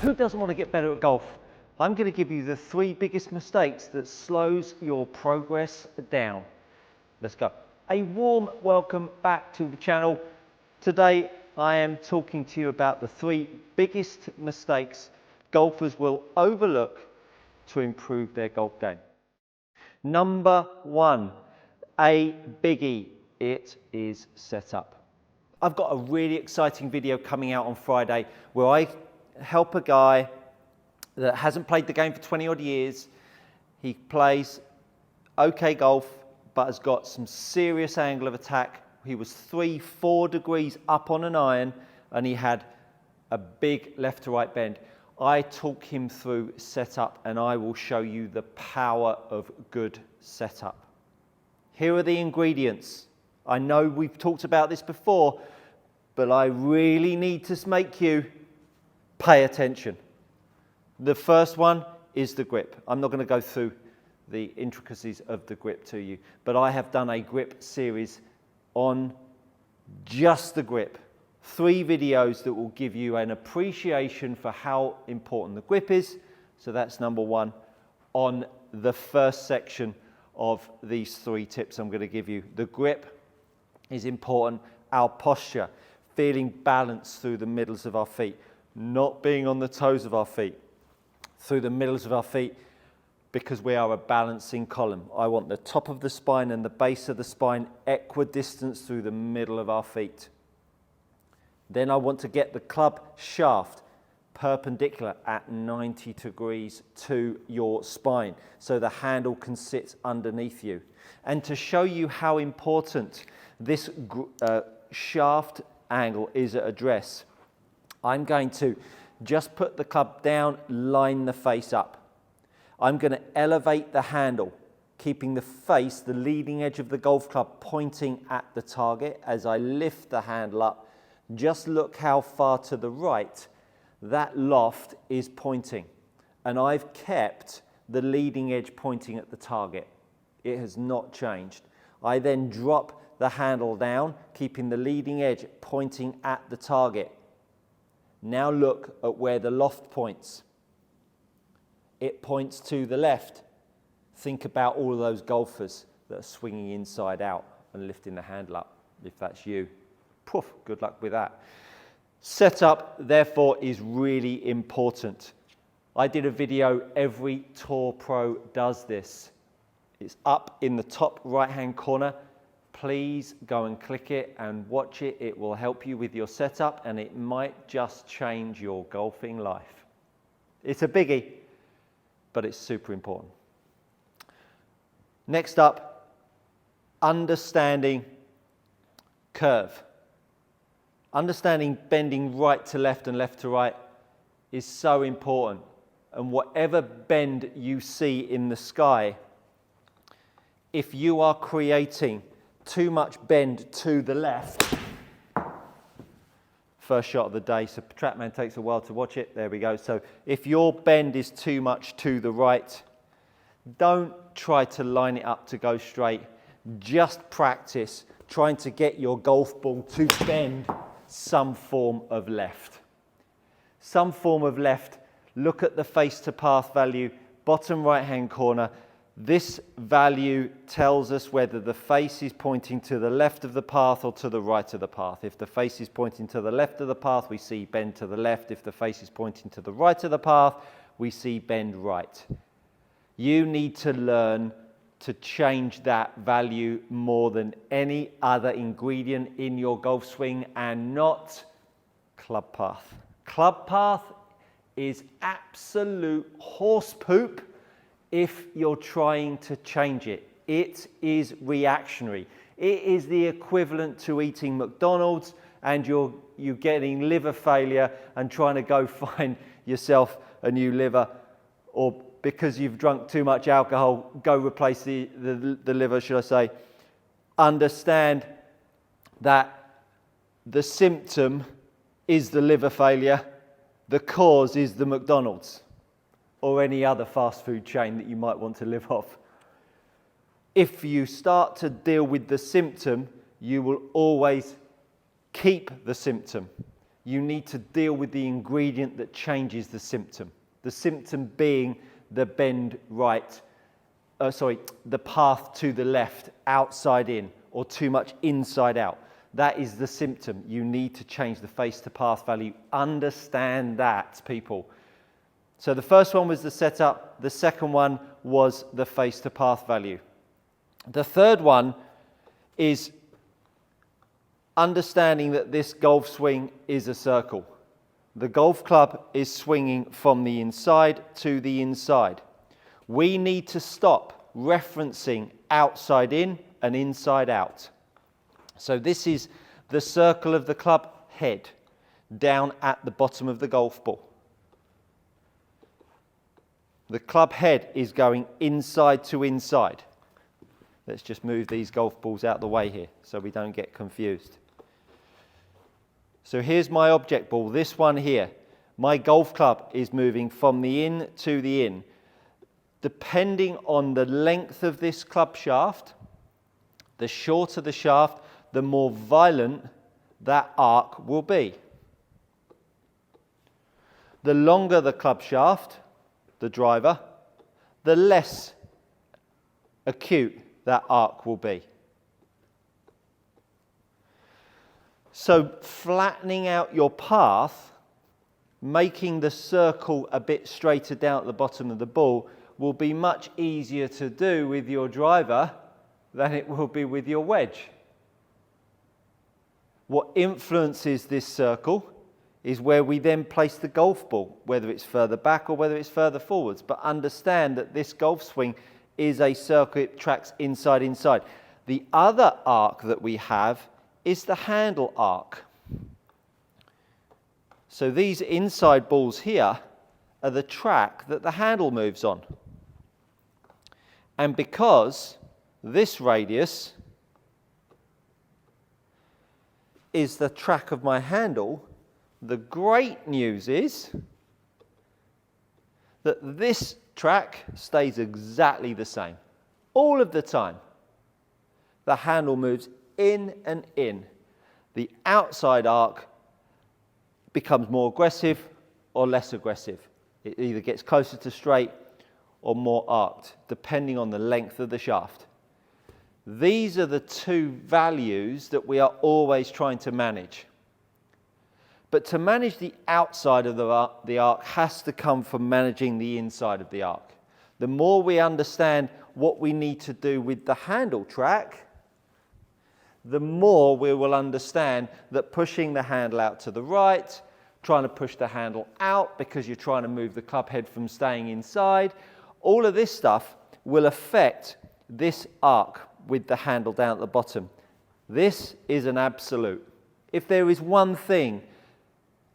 Who doesn't want to get better at golf? I'm going to give you the 3 biggest mistakes that slows your progress down. Let's go. A warm welcome back to the channel. Today I am talking to you about the 3 biggest mistakes golfers will overlook to improve their golf game. Number 1, a biggie, it is setup. I've got a really exciting video coming out on Friday where I help a guy that hasn't played the game for 20 odd years. He plays okay golf, but has got some serious angle of attack. He was 3-4 degrees up on an iron and he had a big left to right bend. I talk him through setup and I will show you the power of good setup. Here are the ingredients. I know we've talked about this before, but I really need to make you pay attention. The first one is the grip. I'm not going to go through the intricacies of the grip to you, but I have done a grip series on just the grip. 3 videos that will give you an appreciation for how important the grip is. So that's number 1 on the first section of these 3 tips I'm going to give you. The grip is important. Our posture, feeling balance through the middles of our feet, not being on the toes of our feet, through the middles of our feet, because we are a balancing column. I want the top of the spine and the base of the spine equidistant through the middle of our feet. Then I want to get the club shaft perpendicular at 90 degrees to your spine so the handle can sit underneath you. And to show you how important this shaft angle is at address, I'm going to just put the club down, line the face up. I'm going to elevate the handle, keeping the face, the leading edge of the golf club, pointing at the target. As I lift the handle up, just look how far to the right that loft is pointing. And I've kept the leading edge pointing at the target. It has not changed. I then drop the handle down, keeping the leading edge pointing at the target. Now look at where the loft points. It points to the left. Think about all of those golfers that are swinging inside out and lifting the handle up. If that's you, poof, good luck with that. Setup, therefore, is really important. I did a video, every tour pro does this. It's up in the top right-hand corner. Please go and click it and watch it. It will help you with your setup and it might just change your golfing life. It's a biggie, but it's super important. Next up, understanding curve. Understanding bending right to left and left to right is so important. And whatever bend you see in the sky, if you are creating too much bend to the left, first shot of the day, so TrackMan takes a while to watch it, there we go. So if your bend is too much to the right, don't try to line it up to go straight. Just practice trying to get your golf ball to bend some form of left. Some form of left. Look at the face to path value, bottom right hand corner. This value tells us whether the face is pointing to the left of the path or to the right of the path. If the face is pointing to the left of the path, we see bend to the left. If the face is pointing to the right of the path, we see bend right. You need to learn to change that value more than any other ingredient in your golf swing and not club path. Club path is absolute horse poop if you're trying to change it. It is reactionary. It is the equivalent to eating McDonald's and you're getting liver failure and trying to go find yourself a new liver, or because you've drunk too much alcohol, go replace the liver, should I say. Understand that the symptom is the liver failure, the cause is the McDonald's or any other fast food chain that you might want to live off. If you start to deal with the symptom, you will always keep the symptom. you need to deal with the ingredient that changes the symptom. The symptom being the bend right, the path to the left, outside in, or too much inside out. That is the symptom. You need to change the face to path value. Understand that, people. So the first one was the setup. The second one was the face to path value. The third one is understanding that this golf swing is a circle. The golf club is swinging from the inside to the inside. We need to stop referencing outside in and inside out. So this is the circle of the club head down at the bottom of the golf ball. The club head is going inside to inside. Let's just move these golf balls out of the way here so we don't get confused. So here's my object ball, this one here. My golf club is moving from the in to the in. Depending on the length of this club shaft, the shorter the shaft, the more violent that arc will be. The longer the club shaft, the driver, the less acute that arc will be. So flattening out your path, making the circle a bit straighter down at the bottom of the ball will be much easier to do with your driver than it will be with your wedge. What influences this circle is where we then place the golf ball, whether it's further back or whether it's further forwards. But understand that this golf swing is a circle, it tracks inside, inside. The other arc that we have is the handle arc. So these inside balls here are the track that the handle moves on. And because this radius is the track of my handle, the great news is that this track stays exactly the same all of the time. The handle moves in and in. The outside arc becomes more aggressive or less aggressive. It either gets closer to straight or more arced, depending on the length of the shaft. These are the two values that we are always trying to manage. But to manage the outside of the arc has to come from managing the inside of the arc. The more we understand what we need to do with the handle track, the more we will understand that pushing the handle out to the right, trying to push the handle out because you're trying to move the club head from staying inside, all of this stuff will affect this arc with the handle down at the bottom. This is an absolute. If there is one thing,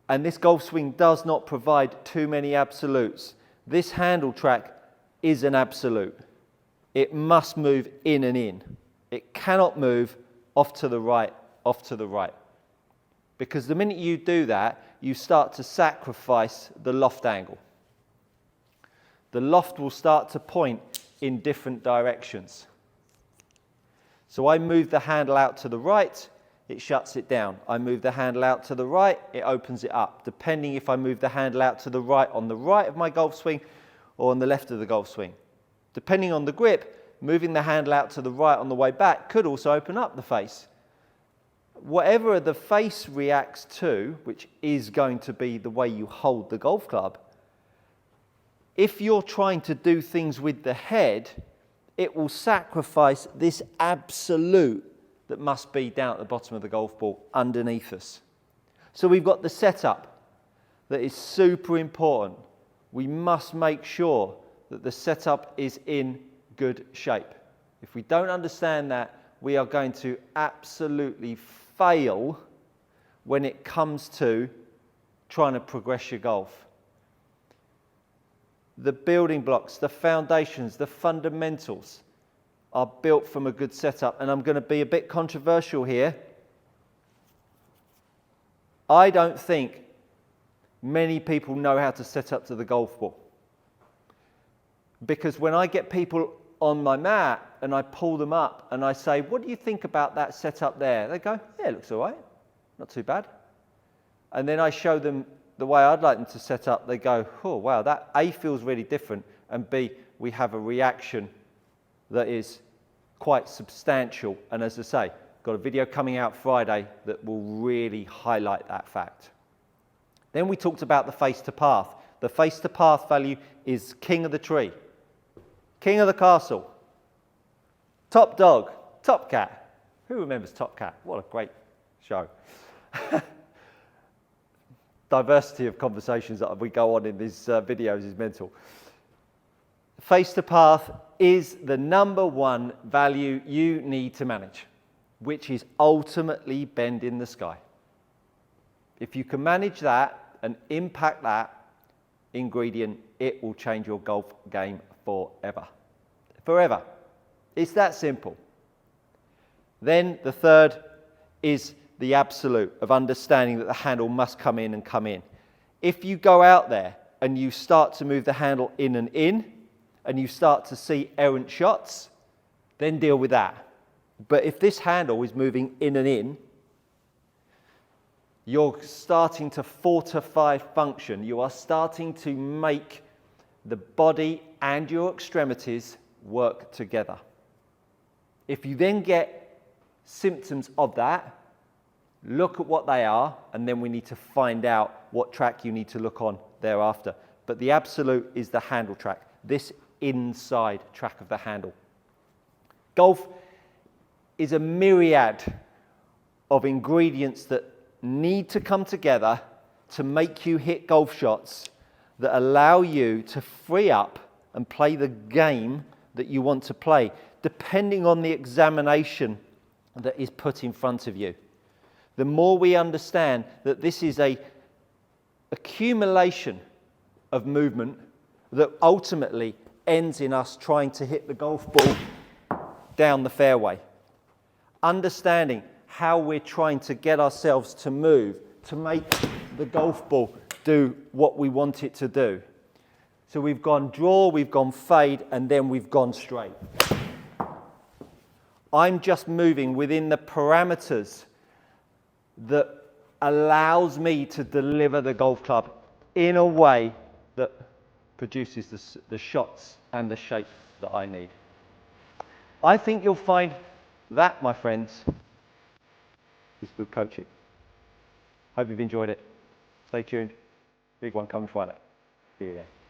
and this golf swing does not provide too many absolutes, this handle track is an absolute. It must move in and in. It cannot move off to the right, off to the right. Because the minute you do that, you start to sacrifice the loft angle. The loft will start to point in different directions. So I move the handle out to the right, it shuts it down. I move the handle out to the right, it opens it up, depending if I move the handle out to the right on the right of my golf swing or on the left of the golf swing. Depending on the grip, moving the handle out to the right on the way back could also open up the face. Whatever the face reacts to, which is going to be the way you hold the golf club, if you're trying to do things with the head, it will sacrifice this absolute that must be down at the bottom of the golf ball underneath us. So we've got the setup that is super important. We must make sure that the setup is in good shape. If we don't understand that, we are going to absolutely fail when it comes to trying to progress your golf. The building blocks, the foundations, the fundamentals are built from a good setup. And I'm going to be a bit controversial here. I don't think many people know how to set up to the golf ball. Because when I get people on my mat and I pull them up and I say, what do you think about that setup there? They go, yeah, it looks all right. Not too bad. and then I show them the way I'd like them to set up, they go, oh wow, that A feels really different, and B, we have a reaction that is quite substantial. And as I say, got a video coming out Friday that will really highlight that fact. Then we talked about the face to path. The face to path value is king of the tree, king of the castle, top dog, top cat. Who remembers Top Cat? What a great show. Diversity of conversations that we go on in these videos is mental. Face to path is the number one value you need to manage, which is ultimately bend in the sky. If you can manage that and impact that ingredient, it will change your golf game forever. Forever. It's that simple. Then the third is the absolute of understanding that the handle must come in and come in. If you go out there and you start to move the handle in, and you start to see errant shots, then deal with that. But if this handle is moving in and in, you're starting to fortify function. You are starting to make the body and your extremities work together. If you then get symptoms of that, look at what they are, and then we need to find out what track you need to look on thereafter. But the absolute is the handle track, this inside track of the handle. Golf is a myriad of ingredients that need to come together to make you hit golf shots that allow you to free up and play the game that you want to play, depending on the examination that is put in front of you. The more we understand that this is an accumulation of movement that ultimately ends in us trying to hit the golf ball down the fairway. Understanding how we're trying to get ourselves to move to make the golf ball do what we want it to do. So we've gone draw, we've gone fade, and then we've gone straight. I'm just moving within the parameters that allows me to deliver the golf club in a way that produces the shots and the shape that I need. I think you'll find that, my friends, is good coaching. Hope you've enjoyed it. Stay tuned. Big one coming Friday. See you there.